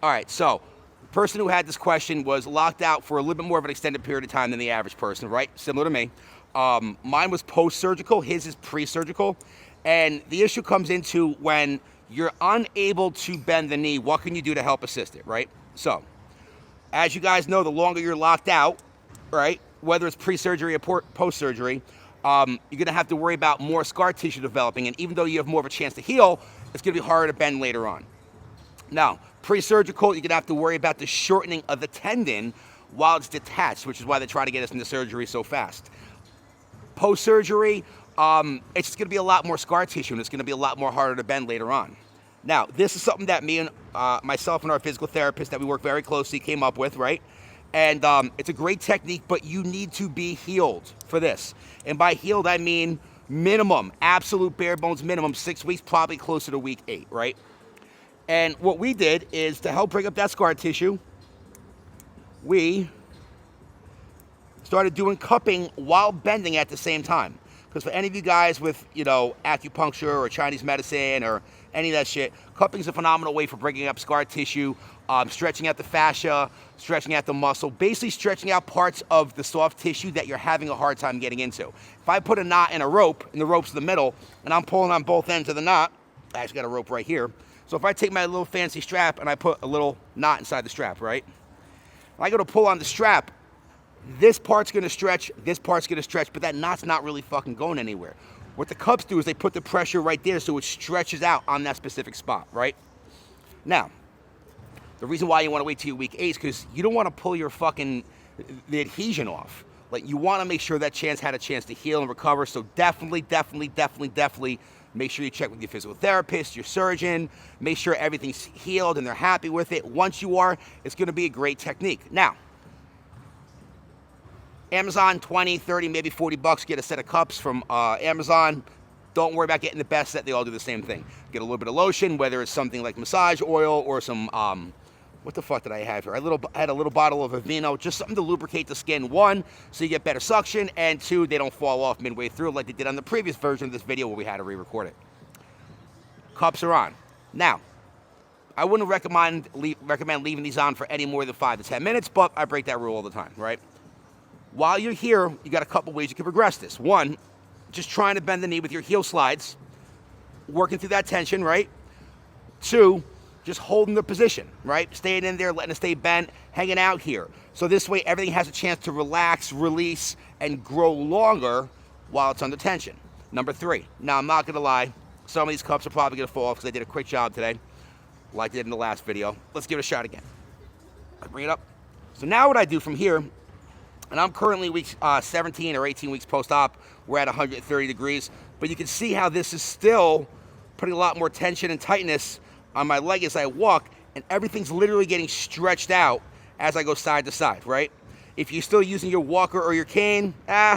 All right, so the person who had this question was locked out for a little bit more of an extended period of time than the average person, right? Similar to me. Mine was post-surgical. His is pre-surgical. And the issue comes into when you're unable to bend the knee, what can you do to help assist it, right? So, as you guys know, the longer you're locked out, right, whether it's pre-surgery or post-surgery, you're going to have to worry about more scar tissue developing. And even though you have more of a chance to heal, it's going to be harder to bend later on. Now, pre-surgical, you're going to have to worry about the shortening of the tendon while it's detached, which is why they try to get us into surgery so fast. Post-surgery, it's just going to be a lot more scar tissue, and it's going to be a lot more harder to bend later on. Now, this is something that me and myself and our physical therapist that we work very closely came up with, right? And it's a great technique, but you need to be healed for this. And by healed, I mean minimum, absolute bare bones minimum, 6 weeks, probably closer to week 8, right? And what we did is to help break up that scar tissue, we started doing cupping while bending at the same time. Because for any of you guys with, acupuncture or Chinese medicine or any of that shit, cupping is a phenomenal way for breaking up scar tissue, stretching out the fascia, stretching out the muscle, basically stretching out parts of the soft tissue that you're having a hard time getting into. If I put a knot in a rope, and the rope's in the middle, and I'm pulling on both ends of the knot, I actually got a rope right here. So if I take my little fancy strap and I put a little knot inside the strap, right? When I go to pull on the strap, this part's going to stretch, this part's going to stretch, but that knot's not really fucking going anywhere. What the cups do is they put the pressure right there so it stretches out on that specific spot, right? Now, the reason why you want to wait till your week 8 is because you don't want to pull the adhesion off. Like, you want to make sure that chance had a chance to heal and recover, so definitely make sure you check with your physical therapist, your surgeon, make sure everything's healed and they're happy with it. Once you are, it's going to be a great technique. Now, Amazon, 20, 30, maybe $40, get a set of cups from Amazon. Don't worry about getting the best set. They all do the same thing. Get a little bit of lotion, whether it's something like massage oil or some, what the fuck did I have here? I had a little bottle of Aveeno, just something to lubricate the skin. 1, so you get better suction, and 2, they don't fall off midway through like they did on the previous version of this video where we had to re-record it. Cups are on. Now, I wouldn't recommend leaving these on for any more than 5 to 10 minutes, but I break that rule all the time, right? While you're here, you got a couple ways you can progress this. 1, just trying to bend the knee with your heel slides, working through that tension, right? 2, just holding the position, right? Staying in there, letting it stay bent, hanging out here. So this way, everything has a chance to relax, release, and grow longer while it's under tension. Number 3, now I'm not gonna lie, some of these cups are probably gonna fall off because I did a quick job today, like I did in the last video. Let's give it a shot again. I bring it up. So now what I do from here, and I'm currently weeks 17 or 18 weeks post-op. We're at 130 degrees. But you can see how this is still putting a lot more tension and tightness on my leg as I walk. And everything's literally getting stretched out as I go side to side, right? If you're still using your walker or your cane,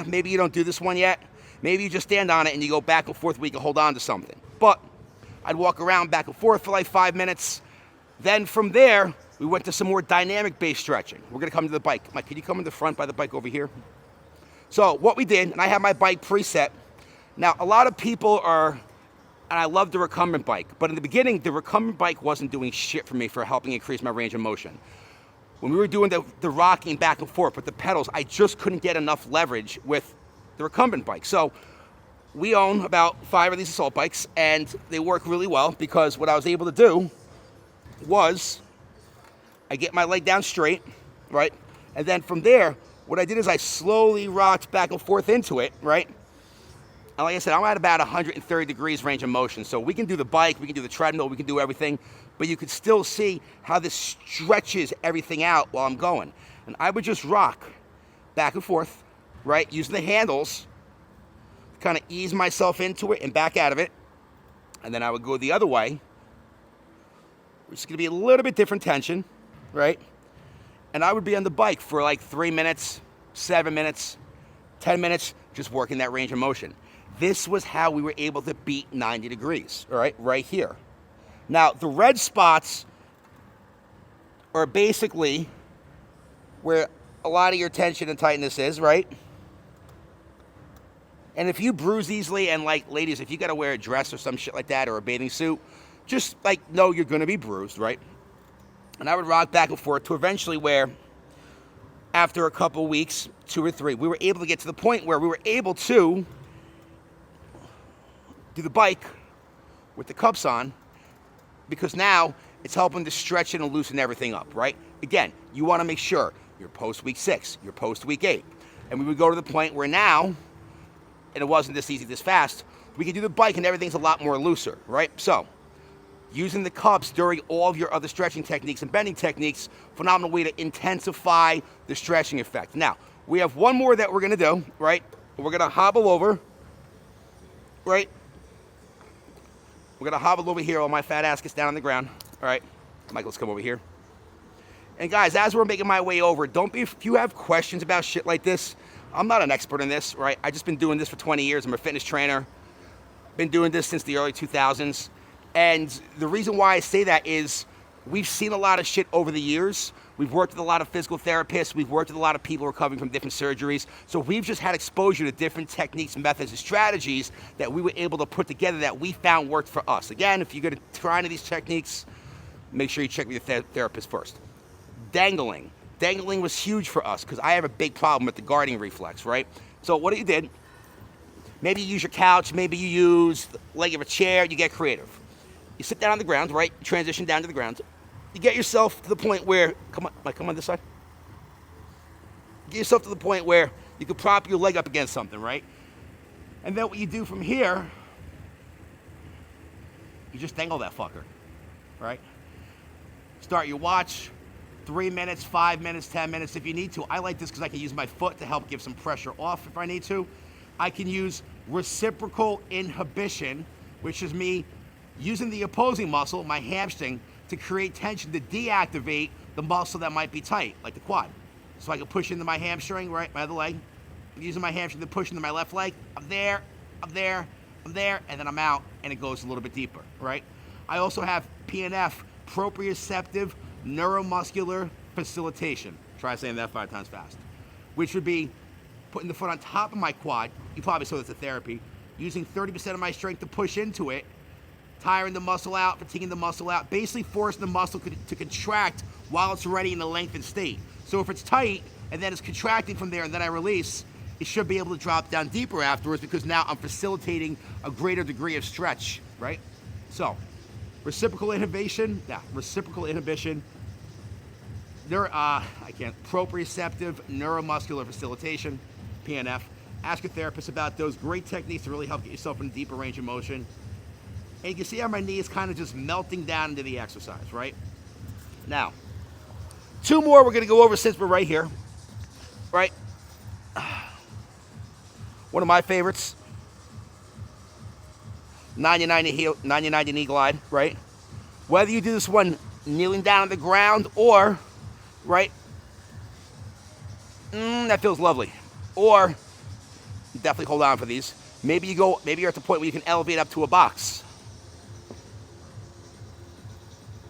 maybe you don't do this one yet. Maybe you just stand on it and you go back and forth where you can hold on to something. But I'd walk around back and forth for like 5 minutes. Then from there, we went to some more dynamic-based stretching. We're going to come to the bike. Mike, can you come in the front by the bike over here? So what we did, and I have my bike preset. Now, a lot of people are, and I love the recumbent bike, but in the beginning, the recumbent bike wasn't doing shit for me for helping increase my range of motion. When we were doing the rocking back and forth with the pedals, I just couldn't get enough leverage with the recumbent bike. So we own about 5 of these assault bikes, and they work really well because what I was able to do was I get my leg down straight, right? And then from there, what I did is I slowly rocked back and forth into it, right? And like I said, I'm at about 130 degrees range of motion. So we can do the bike, we can do the treadmill, we can do everything, but you can still see how this stretches everything out while I'm going. And I would just rock back and forth, right? Using the handles, kind of ease myself into it and back out of it. And then I would go the other way, which is going to be a little bit different tension, right? And I would be on the bike for like 3 minutes, 7 minutes, 10 minutes, just working that range of motion. This was how we were able to beat 90 degrees, all right here. Now, the red spots are basically where a lot of your tension and tightness is, right? And if you bruise easily, and like ladies, if you got to wear a dress or some shit like that or a bathing suit, just like know you're going to be bruised, right? And I would rock back and forth to eventually where, after a couple weeks, 2 or 3, we were able to get to the point where we were able to do the bike with the cups on, because now it's helping to stretch it and loosen everything up, right? Again, you want to make sure you're post week 6, you're post week 8. And we would go to the point where now, and it wasn't this easy, this fast, we could do the bike and everything's a lot more looser, right? So, using the cups during all of your other stretching techniques and bending techniques, phenomenal way to intensify the stretching effect. Now, we have one more that we're going to do, right? We're going to hobble over, right? We're going to hobble over here while my fat ass gets down on the ground. All right, Mike, let's come over here. And guys, as we're making my way over, if you have questions about shit like this, I'm not an expert in this, right? I've just been doing this for 20 years. I'm a fitness trainer. Been doing this since the early 2000s. And the reason why I say that is we've seen a lot of shit over the years. We've worked with a lot of physical therapists. We've worked with a lot of people recovering from different surgeries. So we've just had exposure to different techniques, methods, and strategies that we were able to put together that we found worked for us. Again, if you're going to try any of these techniques, make sure you check with your therapist first. Dangling. Dangling was huge for us because I have a big problem with the guarding reflex, right? So what you did, maybe you use your couch, maybe you use the leg of a chair, you get creative. You sit down on the ground, right? Transition down to the ground. You get yourself to the point where, come on, Mike, come on this side. Get yourself to the point where you can prop your leg up against something, right? And then what you do from here, you just dangle that fucker, right? Start your watch, 3 minutes, 5 minutes, 10 minutes if you need to. I like this because I can use my foot to help give some pressure off if I need to. I can use reciprocal inhibition, which is me using the opposing muscle, my hamstring, to create tension to deactivate the muscle that might be tight, like the quad. So I can push into my hamstring, right, my other leg. I'm using my hamstring to push into my left leg. I'm there, I'm there, I'm there, and then I'm out, and it goes a little bit deeper, right? I also have PNF, proprioceptive neuromuscular facilitation. Try saying that 5 times fast. Which would be putting the foot on top of my quad. You probably saw this in therapy. Using 30% of my strength to push into it, tiring the muscle out, fatiguing the muscle out, basically forcing the muscle to contract while it's already in a lengthened state. So if it's tight and then it's contracting from there and then I release, it should be able to drop down deeper afterwards because now I'm facilitating a greater degree of stretch, right? So, reciprocal inhibition, proprioceptive neuromuscular facilitation, PNF. Ask your therapist about those great techniques to really help get yourself in a deeper range of motion. And you can see how my knee is kind of just melting down into the exercise, right? Now, 2 more we're going to go over since we're right here, right? One of my favorites, 90 knee glide, right? Whether you do this one kneeling down on the ground or, right, that feels lovely. Or, definitely hold on for these. Maybe you're at the point where you can elevate up to a box.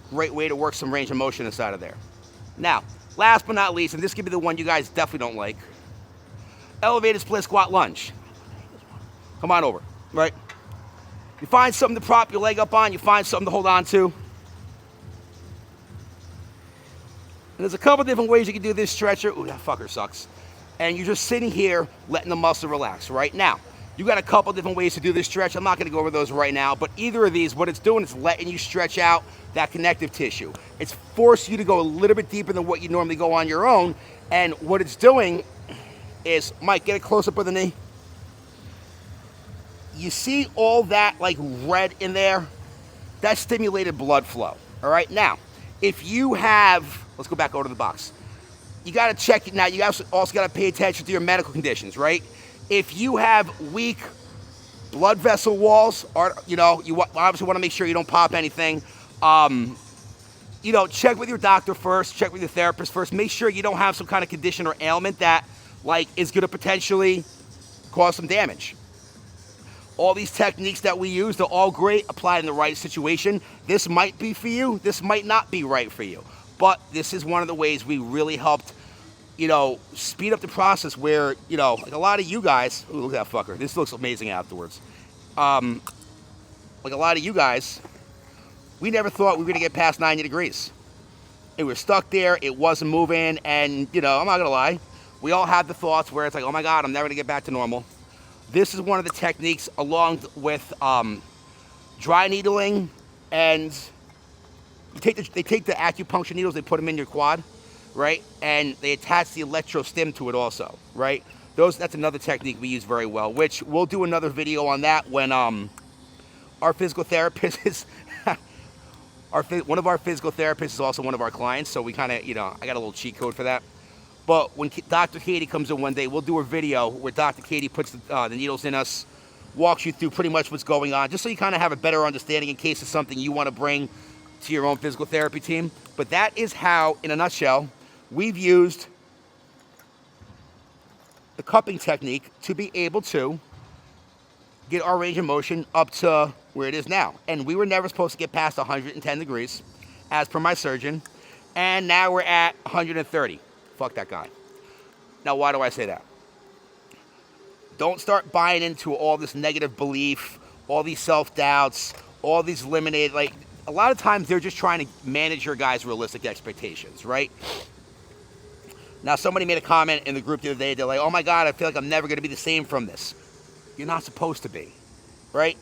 Great way to work some range of motion inside of there. Now, last but not least, and this could be the one you guys definitely don't like, elevated split squat lunge. Come on over, right? You find something to prop your leg up on, you find something to hold on to. And there's a couple different ways you can do this stretcher. Ooh, that fucker sucks. And you're just sitting here letting the muscle relax, right? Now, you got a couple different ways to do this stretch. I'm not going to go over those right now, but either of these, what it's doing is letting you stretch out that connective tissue. It's forcing you to go a little bit deeper than what you normally go on your own. And what it's doing is, Mike, get a close-up of the knee. You see all that like red in there? That's stimulated blood flow, all right? Now, if you have, let's go back over to the box. You got to check it now. You also got to pay attention to your medical conditions, right? If you have weak blood vessel walls, or you obviously want to make sure you don't pop anything. Check with your doctor first. Check with your therapist first. Make sure you don't have some kind of condition or ailment that is going to potentially cause some damage. All these techniques that we use, they're all great, applied in the right situation. This might be for you. This might not be right for you. But this is one of the ways we really helped speed up the process where, like a lot of you guys, ooh, look at that fucker. This looks amazing afterwards. Like a lot of you guys, we never thought we were going to get past 90 degrees. It was stuck there. It wasn't moving. And, you know, I'm not going to lie. We all have the thoughts where it's like, oh, my God, I'm never going to get back to normal. This is one of the techniques along with dry needling. And they take the acupuncture needles, they put them in your quad, right? And they attach the electrostim to it also, right? That's another technique we use very well, which we'll do another video on that when our physical therapist is... one of our physical therapists is also one of our clients, so we kind of, you know, I got a little cheat code for that. But when Dr. Katie comes in one day, we'll do a video where Dr. Katie puts the needles in us, walks you through pretty much what's going on, just so you kind of have a better understanding in case it's something you want to bring to your own physical therapy team. But that is how, in a nutshell, we've used the cupping technique to be able to get our range of motion up to where it is now. And we were never supposed to get past 110 degrees, as per my surgeon. And now we're at 130. Fuck that guy. Now, why do I say that? Don't start buying into all this negative belief, all these self-doubts, all these limited, like, a lot of times they're just trying to manage your guys' realistic expectations, right? Now, somebody made a comment in the group the other day. They're like, oh my God, I feel like I'm never going to be the same from this. You're not supposed to be, right?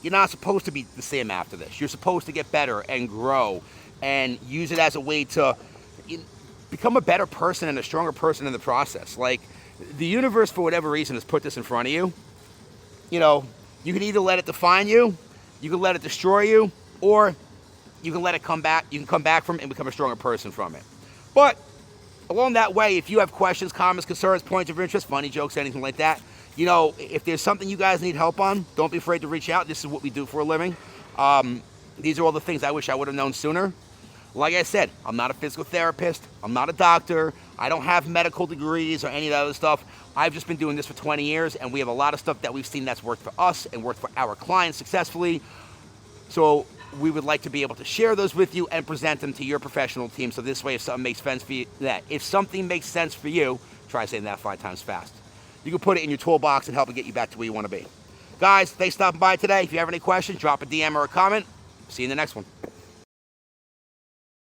You're not supposed to be the same after this. You're supposed to get better and grow and use it as a way to become a better person and a stronger person in the process. Like, the universe, for whatever reason, has put this in front of you. You know, you can either let it define you, you can let it destroy you, or you can let it come back. You can come back from it and become a stronger person from it. But along that way, if you have questions, comments, concerns, points of interest, funny jokes, anything like that, you know, if there's something you guys need help on, don't be afraid to reach out. This is what we do for a living. These are all the things I wish I would have known sooner. Like I said, I'm not a physical therapist. I'm not a doctor. I don't have medical degrees or any of that other stuff. I've just been doing this for 20 years, and we have a lot of stuff that we've seen that's worked for us and worked for our clients successfully. So we would like to be able to share those with you and present them to your professional team. So this way, if something makes sense for you, try saying that 5 times fast. You can put it in your toolbox and help it get you back to where you want to be. Guys, thanks for stopping by today. If you have any questions, drop a DM or a comment. See you in the next one.